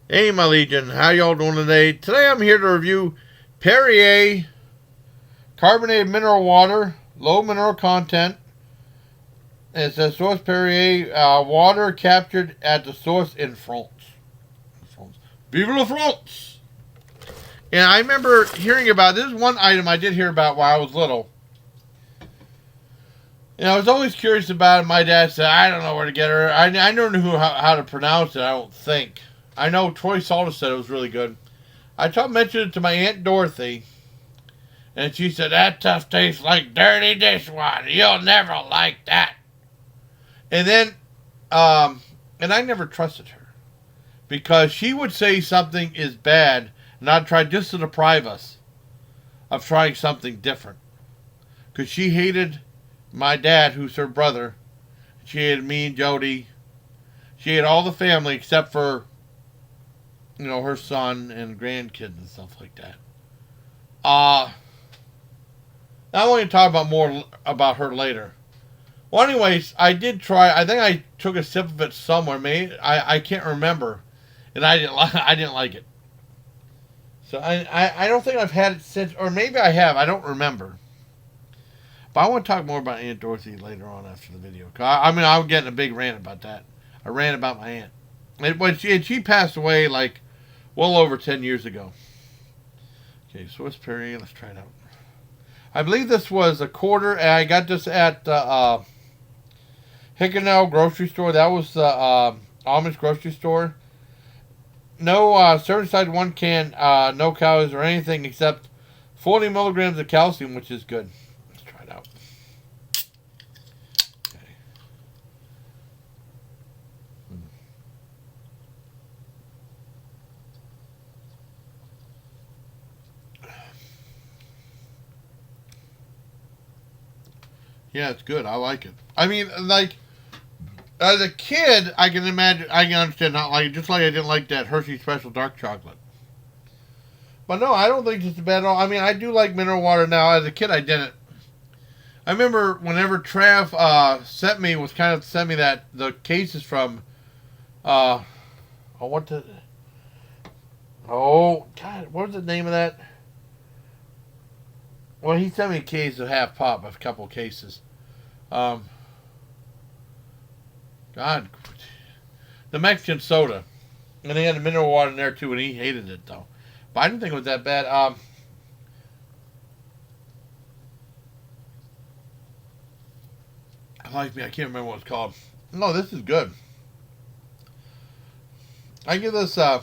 Hey, my Legion, how y'all doing today? Today I'm here to review Perrier Carbonated Mineral Water, low mineral content. It says source Perrier water captured at the source in France. Vive la France! And I remember hearing about this. Is one item I did hear about while I was little. And I was always curious about it. My dad said, I don't know where to get her. I never knew how to pronounce it, I don't think. I know Troy Salter said it was really good. I mentioned it to my Aunt Dorothy, and she said, that stuff tastes like dirty dishwater. You'll never like that. And then, and I never trusted her, because she would say something is bad, and I'd try just to deprive us of trying something different. Because she hated my dad, who's her brother. She hated me and Jody. She hated all the family except for, her son and grandkids and stuff like that. I'm going to talk about more about her later. Well, anyways, I did try. I think I took a sip of it somewhere. Maybe I can't remember, and I didn't like it. So I don't think I've had it since, or maybe I have. I don't remember. But I want to talk more about Aunt Dorothy later on after the video. I'm getting a big rant about that. A rant about my aunt. She passed away like well over 10 years ago. Okay, so what's Perrier? Let's try it out. I believe this was a quarter, and I got this at the Hickenell grocery store. That was the Amish grocery store. No certified one can, no calories or anything except 40 milligrams of calcium, which is good. Let's try it out. Okay. Yeah, it's good. I like it. I mean, like, as a kid, I can understand not liking it, just like I didn't like that Hershey Special Dark Chocolate. But no, I don't think it's bad at all. I mean, I do like mineral water now. As a kid, I didn't. I remember whenever Trav sent me the cases from, uh, oh, God, what was the name of that? Well, he sent me a case of half pop, a couple of cases. Um, God, the Mexican soda, and they had the mineral water in there too, and he hated it though. But I didn't think it was that bad. I can't remember what it's called. No, this is good. I give this I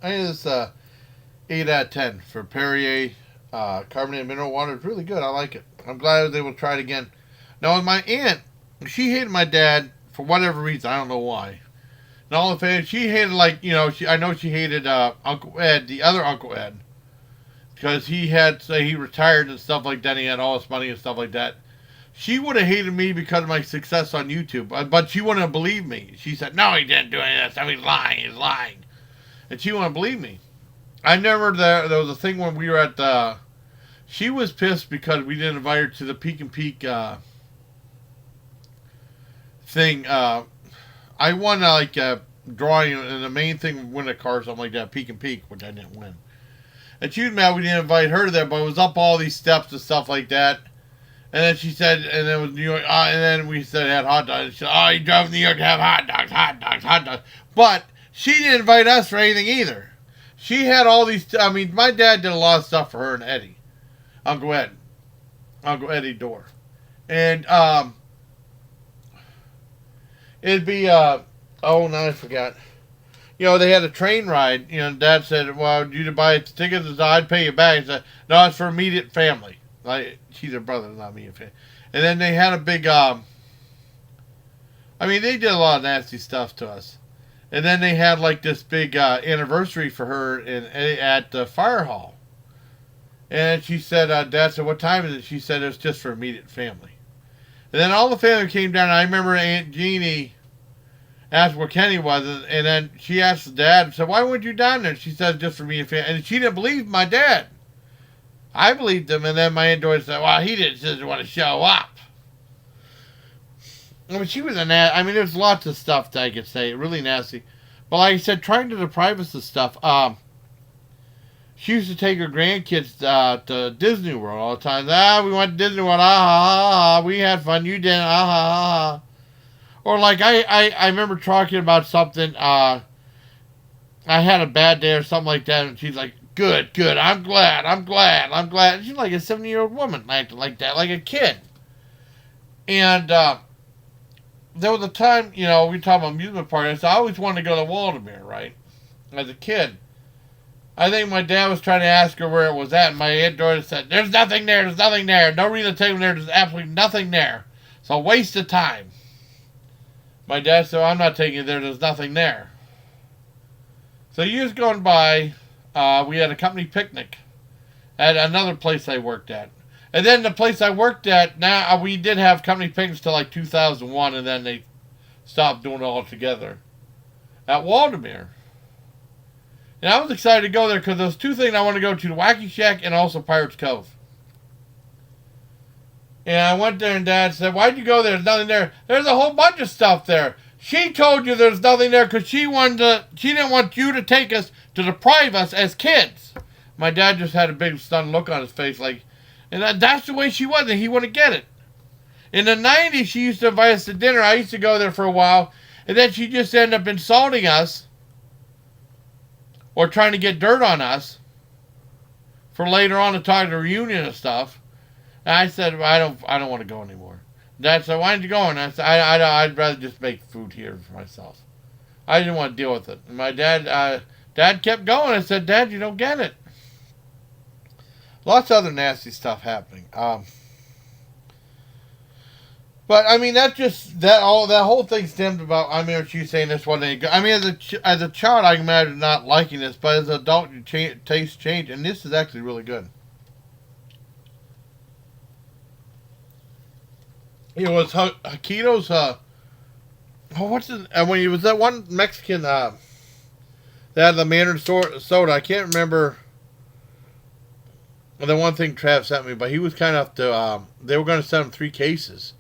give this 8 out of 10 for Perrier carbonated mineral water. It's really good. I like it. I'm glad I was able to try it again. Now, with my aunt, she hated my dad for whatever reason. I don't know why. And all the family, she hated, I know she hated Uncle Ed, the other Uncle Ed, because he retired and stuff like that. And he had all his money and stuff like that. She would have hated me because of my success on YouTube, but she wouldn't have believed me. She said, no, he didn't do any of that stuff. He's lying. And she wouldn't believe me. I never, there was a thing when we were at the, she was pissed because we didn't invite her to the Peek and Peek thing. I won drawing, and the main thing win a car or something like that, Peek and Peek, which I didn't win. And she was mad we didn't invite her there, but it was up all these steps and stuff like that. And then she said, and then it was New York, and then we said had hot dogs. She said, oh, you drove to New York to have hot dogs, hot dogs, hot dogs. But she didn't invite us for anything either. She had all these, my dad did a lot of stuff for her and Eddie. Uncle Eddie Dorr. And, it'd be, now I forgot. They had a train ride. Dad said, well, you to buy tickets, I'd pay you back. He said, no, it's for immediate family. Like, she's her brother, not me. And then they had a big, they did a lot of nasty stuff to us. And then they had like this big anniversary for her at the fire hall. And she said, Dad said, what time is it? She said, it's just for immediate family. And then all the family came down. And I remember Aunt Jeannie asked where Kenny was. And then she asked Dad and said, why weren't you down there? She said, just for me and family. And she didn't believe my dad. I believed him. And then my Aunt Dorothy said, well, he just didn't want to show up. I mean, she was I mean, there's lots of stuff that I could say, really nasty. But like I said, trying to deprive us of stuff. She used to take her grandkids to Disney World all the time. We went to Disney World. Ah, ha, ha, ha. We had fun. You didn't. Ah, ha, ha, ha. Or like I remember talking about something. I had a bad day or something like that, and she's like, "Good, good. I'm glad. I'm glad. I'm glad." And she's like a 70-year-old woman, acting like that, like a kid. And there was a time, we talked about amusement parks. I always wanted to go to Waldemere, right? As a kid. I think my dad was trying to ask her where it was at, and my Aunt Dorothy said, "There's nothing there, there's nothing there. No reason to take them there, there's absolutely nothing there. It's a waste of time." My dad said, "I'm not taking you there, there's nothing there." So years going by, we had a company picnic at another place I worked at. And then the place I worked at, now we did have company picnics till like 2001, and then they stopped doing it altogether. At Waldemere. And I was excited to go there because there's two things I want to go to, the Wacky Shack and also Pirates Cove. And I went there and Dad said, "Why'd you go there? There's nothing there." "There's a whole bunch of stuff there. She told you there's nothing there because she didn't want you to take us to deprive us as kids." My dad just had a big stunned look on his face and that's the way she was, and he wouldn't get it. In the 90s, she used to invite us to dinner. I used to go there for a while, and then she just ended up insulting us or trying to get dirt on us for later on to talk at a reunion and stuff. And I said, I don't want to go anymore. Dad said, "Why didn't you go?" And I said, I'd rather just make food here for myself. I didn't want to deal with it. And my dad kept going. I said, "Dad, you don't get it." Lots of other nasty stuff happening. But I mean, that whole thing stemmed about. I mean, she saying this wasn't any good. I mean, as a child, I can imagine not liking this, but as an adult, your taste change, and this is actually really good. It was Hakito's. What's it? When it was that one Mexican that had the Mandarin soda. I can't remember the one thing Trav sent me, but he was kind enough to. They were going to send him 3 cases.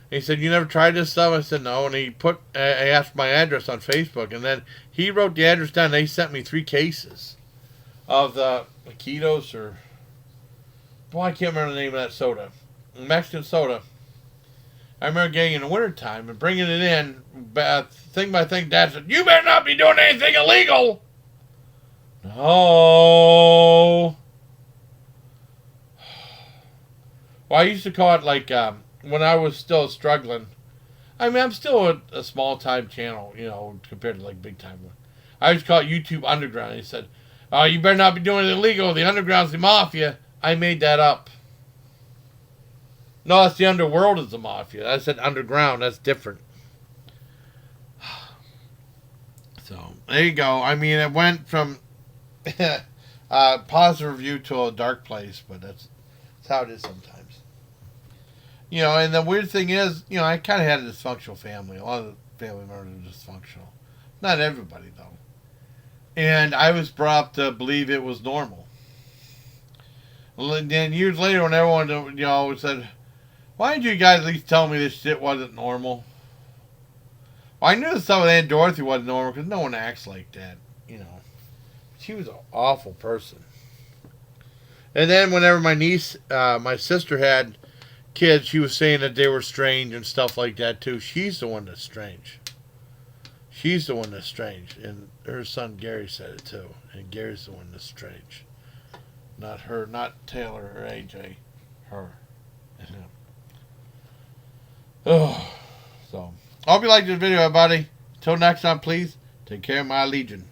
And he said, "You never tried this stuff?" I said, "No." And he asked my address on Facebook, and then he wrote the address down. And they sent me 3 cases of the Hakito's or, boy, I can't remember the name of that soda, Mexican soda. I remember getting in the wintertime and bringing it in, thing by thing. Dad said, "You better not be doing anything illegal." No. Well, I used to call it like, when I was still struggling. I mean, I'm still a small-time channel, compared to like big-time one. I used to call it YouTube Underground. He said, "Oh, you better not be doing it illegal. The Underground's the mafia." I made that up. No, that's the underworld is the mafia. I said underground. That's different. So, there you go. I mean, it went from positive review to a dark place, but that's how it is sometimes. And the weird thing is, I kind of had a dysfunctional family. A lot of the family members are dysfunctional. Not everybody, though. And I was brought up to believe it was normal. And then years later, when everyone, said, "Why didn't you guys at least tell me this shit wasn't normal?" Well, I knew the stuff with Aunt Dorothy wasn't normal because no one acts like that, She was an awful person. And then whenever my sister had kids, she was saying that they were strange and stuff like that too. She's the one that's strange. She's the one that's strange. And her son Gary said it too. And Gary's the one that's strange. Not her, not Taylor or AJ. Her. Oh, so I hope you liked this video, everybody. Until next time, please take care of my legion.